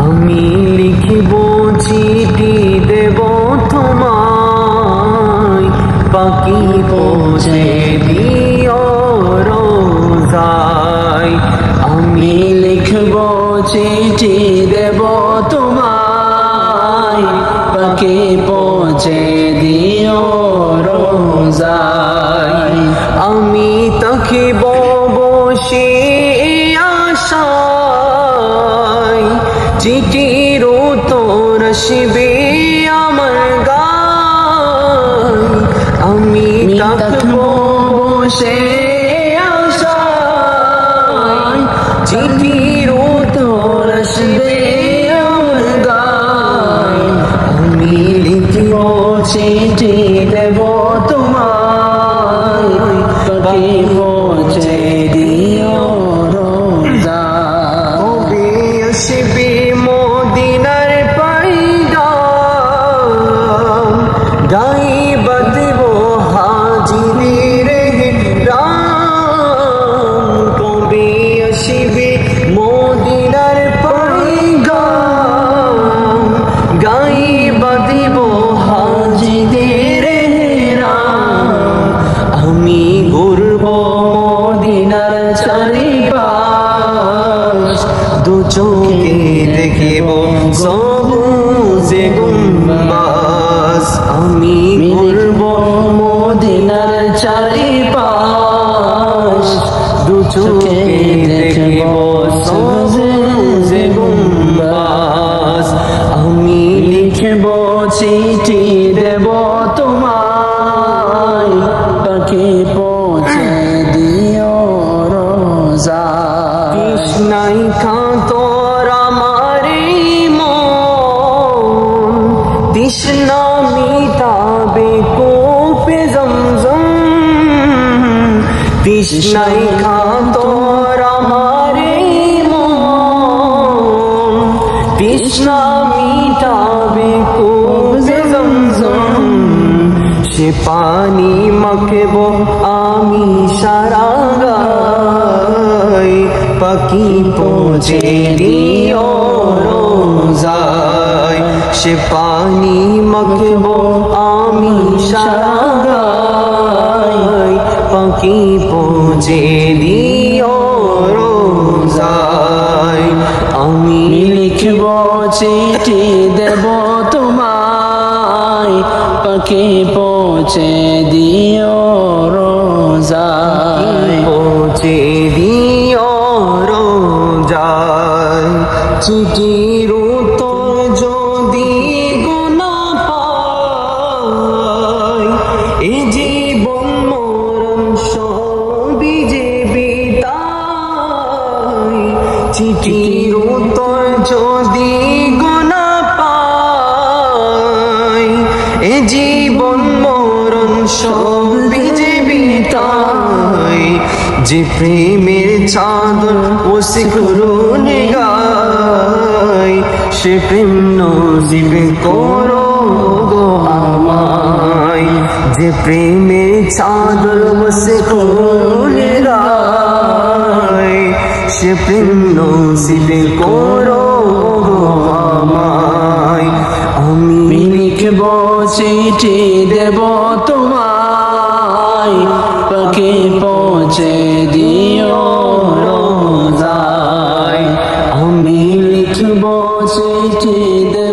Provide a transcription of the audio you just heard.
আমি লিখিব চিঠি দেব তোমায়, পাখি পৌঁছে দিও রোজায়। আমি লিখব চিঠি দেব তোমায়, পাখি পৌঁছে দিও রোজায়। আমি থাকিব বসে আশায়, চিঠির উত্তর আসবে আমার গায়। আমি থাকিব বসে আশায়, চিঠির উত্তর আসবে আমার গায়। আমি লিখিব চিঠি দেব তোমায়, পাখি পৌঁছে দিও রোজায়। কবে আসবে মদিনার পাইগাম, গায়ে বাঁধব হাজিদের রাম। কবে আসবে মদিনার পাইগাম, গায়ে বাঁধব হাজিদের রাম। আমি ঘুরব মদিনার চারিপাশ, দু চোখে দেখিব সবুজে গুম্বাজ। আমি ঘুরব মদিনার চারিপাশ, দু চোখে দেখিব সবুজে গুম্বাজ। আমি লিখব চিঠি দেব তোমায়, পাখি পৌঁছে দিও রোজায়। তৃষ্ণাই কাতর আমার মন, তৃষ্ণা মিটাবে কূপে জমজম। তৃষ্ণাই কাতর আমার মন, তৃষ্ণা মিটাবে কূপে জমজম। সে পানি মাখব আমি সারা গায়, পাখি পৌঁছে দিও রোজায়। সে পানি মাখব আমি সারা গায়, পাখি পৌঁছে দিও রোজায়। আমি লিখব চিঠি দেব তোমায়, পাখি পৌঁছে দিও রোজায়। পৌঁছে দিও রোজায়। চিঠির উত্তর যদি গোনা পাই, এ জীবন মরণ সবই যে বিদায়। চিঠির উত্তর যদি গোনা পাই, এ জীবন মরণ সবই যে বিদায়। যে প্রেমের চাদর ওসে করুন গায়, সে প্রেম নসিব করো গো আমায়। যে প্রেমের চাদর ওসে করুন গায়, সে প্রেম নসিব করো গো আমায়। আমি লিখব চিঠি দেব তোমায়, পাখি পৌঁছে দিও রোজায়। আমি লিখব চিঠি দেব